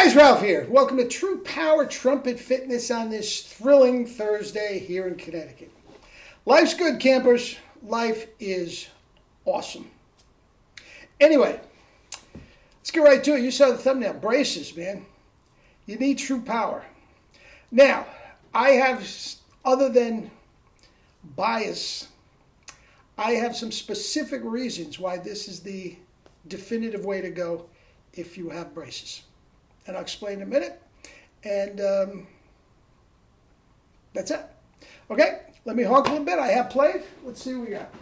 Guys, Ralph here. Welcome to True Power Trumpet Fitness on this thrilling Thursday here in Connecticut. Life's good, campers. Life is awesome. Anyway, let's get right to it. You saw the thumbnail. Braces, man. You need true power. Now, I have, other than bias, I have some specific reasons why this is the definitive way to go if you have braces. And I'll explain in a minute. And that's it. Okay, let me honk a little bit. I have played. Let's see what we got.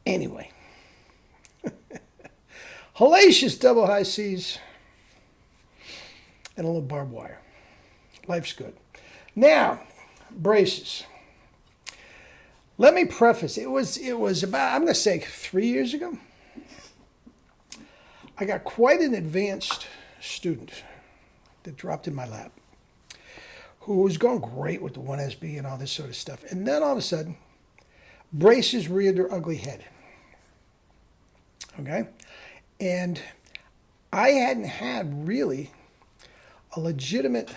Anyway, hellacious double high C's and a little barbed wire. Life's good. Now, braces. Let me preface. It was about, I'm going to say 3 years ago. I got quite an advanced student that dropped in my lap who was going great with the 1SB and all this sort of stuff. And then all of a sudden, braces reared their ugly head. Okay? And I hadn't had really a legitimate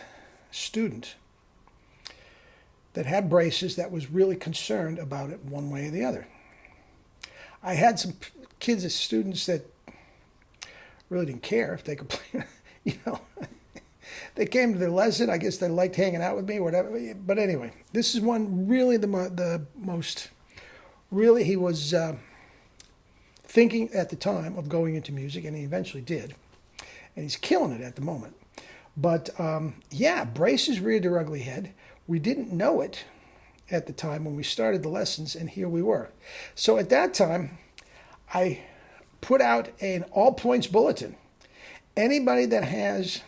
student that had braces that was really concerned about it one way or the other. I had some kids as students that really didn't care if they could play, They came to their lesson. I guess they liked hanging out with me, whatever. But anyway, this is one really the most, really he was thinking at the time of going into music, and he eventually did. And he's killing it at the moment. But yeah, braces reared their ugly head. We didn't know it at the time when we started the lessons, and here we were. So at that time, I put out an all points bulletin. Anybody that has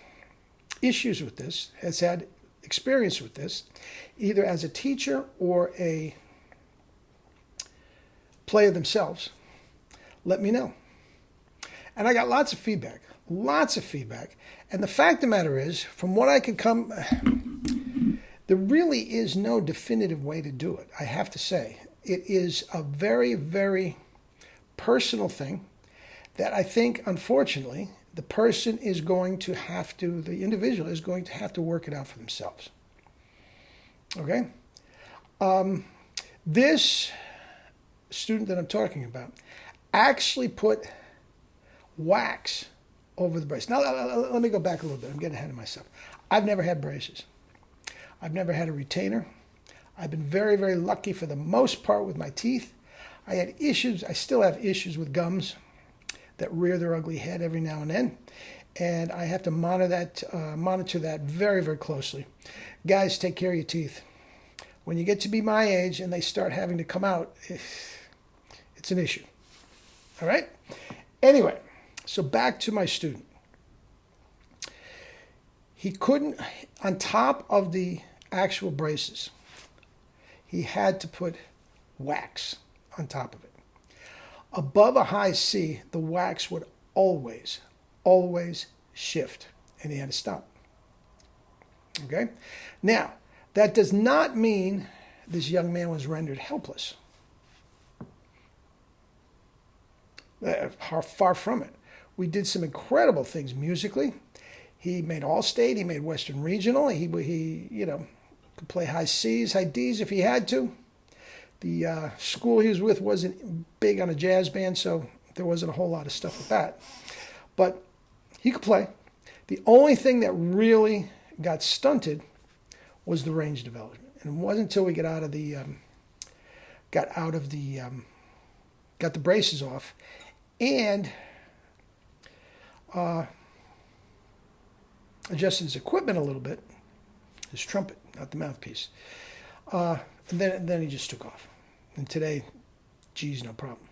issues with this, has had experience with this, either as a teacher or a player themselves, let me know. And I got lots of feedback. And the fact of the matter is, from what I could come, there really is no definitive way to do it, I have to say. It is a very, very personal thing that I think, unfortunately, the person is going to have to, the individual is going to have to work it out for themselves. Okay? This student that I'm talking about actually put wax over the brace. Now, let me go back a little bit. I'm getting ahead of myself. I've never had braces. I've never had a retainer. I've been very, very lucky for the most part with my teeth. I had issues. I still have issues with gums that rear their ugly head every now and then. And I have to monitor that very, very closely. Guys, take care of your teeth. When you get to be my age and they start having to come out, it's an issue. All right? Anyway, so back to my student. He couldn't, on top of the actual braces, he had to put wax on top of it. Above a high C, the wax would always shift, and he had to stop. Okay? Now, that does not mean this young man was rendered helpless. Far from it. We did some incredible things musically. He made All-State. He made Western Regional. He could play high C's, high D's if he had to. The school he was with wasn't big on a jazz band, so there wasn't a whole lot of stuff with that. But he could play. The only thing that really got stunted was the range development. And it wasn't until we got out of the got out of the got the braces off, and adjusted his equipment a little bit, his trumpet, not the mouthpiece. And then he just took off. And today, geez, no problem.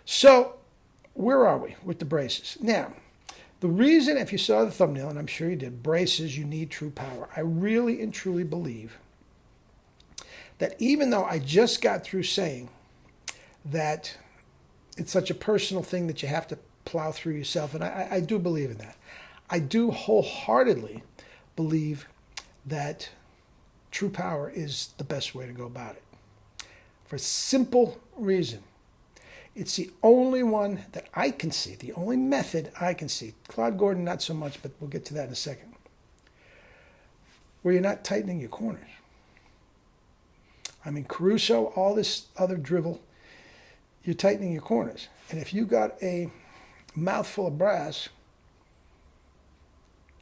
So, where are we with the braces? Now, the reason, if you saw the thumbnail, and I'm sure you did, braces, you need true power. I really and truly believe that even though I just got through saying that it's such a personal thing that you have to plow through yourself, and I do believe in that. I do wholeheartedly believe that true power is the best way to go about it. For a simple reason. It's the only one that I can see, the only method I can see. Claude Gordon, not so much, but we'll get to that in a second. Where you're not tightening your corners. I mean, Caruso, all this other drivel, you're tightening your corners. And if you got a mouthful of brass,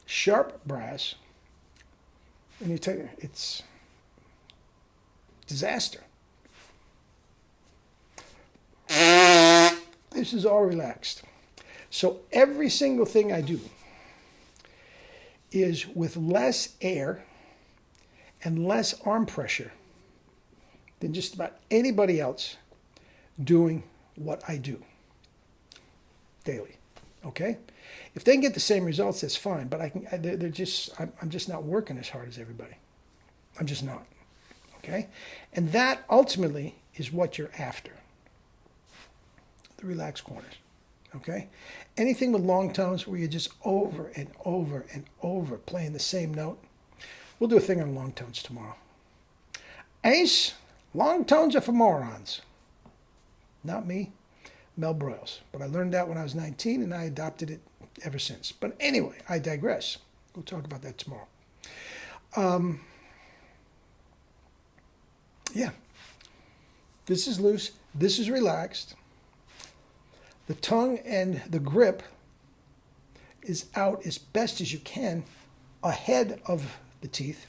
sharp brass, and you tighten, it's disaster. This is all relaxed. So every single thing I do is with less air and less arm pressure than just about anybody else doing what I do daily. Okay? If they can get the same results, that's fine. But I'm just not working as hard as everybody. I'm just not. Okay? And that ultimately is what you're after. The relaxed corners. Okay? Anything with long tones where you're just over and over and over playing the same note. We'll do a thing on long tones tomorrow. Ace, long tones are for morons. Not me, Mel Broyles. But I learned that when I was 19 and I adopted it ever since. But anyway, I digress. We'll talk about that tomorrow. Yeah. This is loose. This is relaxed. The tongue and the grip is out as best as you can ahead of the teeth.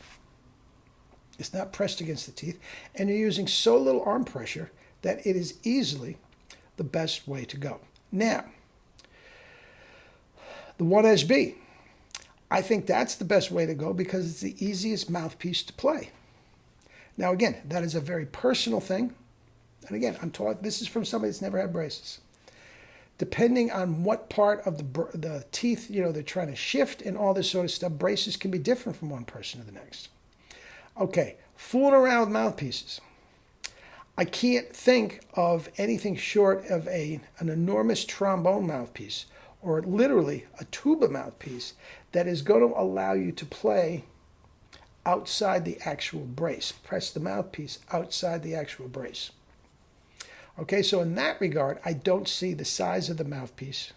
It's not pressed against the teeth. And you're using so little arm pressure that it is easily the best way to go. Now, the 1SB. I think that's the best way to go because it's the easiest mouthpiece to play. Now, again, that is a very personal thing. And again, I'm taught this is from somebody that's never had braces. Depending on what part of the teeth, they're trying to shift and all this sort of stuff, braces can be different from one person to the next. Okay, fooling around with mouthpieces. I can't think of anything short of an enormous trombone mouthpiece or literally a tuba mouthpiece that is going to allow you to play outside the actual brace. Press the mouthpiece outside the actual brace. Okay, so in that regard, I don't see the size of the mouthpiece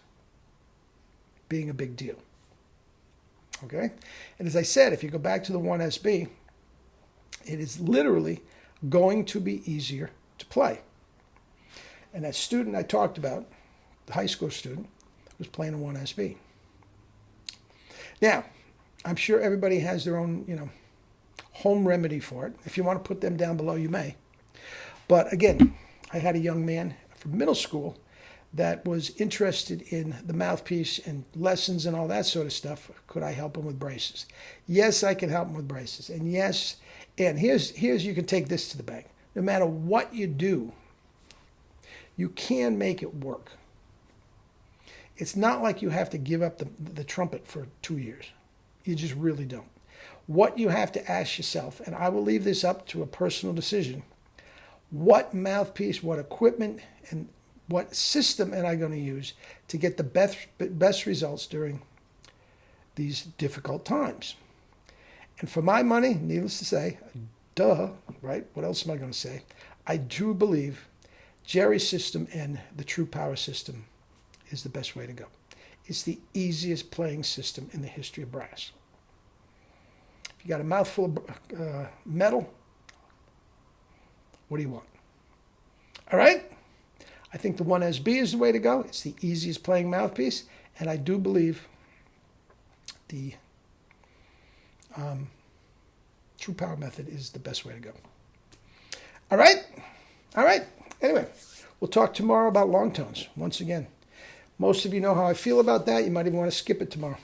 being a big deal. Okay? And as I said, if you go back to the 1SB, it is literally going to be easier to play. And that student I talked about, the high school student, was playing a 1SB. Now, I'm sure everybody has their own, home remedy for it. If you want to put them down below, you may. But again, I had a young man from middle school that was interested in the mouthpiece and lessons and all that sort of stuff. Could I help him with braces? Yes, I can help him with braces. And yes, and here's you can take this to the bank. No matter what you do, you can make it work. It's not like you have to give up the trumpet for 2 years. You just really don't. What you have to ask yourself, and I will leave this up to a personal decision, what mouthpiece, what equipment, and what system am I going to use to get the best results during these difficult times? And for my money, needless to say, duh, right? What else am I going to say? I do believe Jerry's system and the True Power system is the best way to go. It's the easiest playing system in the history of brass. If you got a mouthful of metal, what do you want? All right? I think the 1SB is the way to go. It's the easiest playing mouthpiece. And I do believe the True Power method is the best way to go. All right? All right. Anyway, we'll talk tomorrow about long tones once again. Most of you know how I feel about that. You might even want to skip it tomorrow.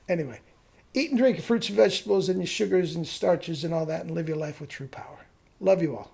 Anyway, eat and drink your fruits and vegetables and your sugars and starches and all that, and live your life with true power. Love you all.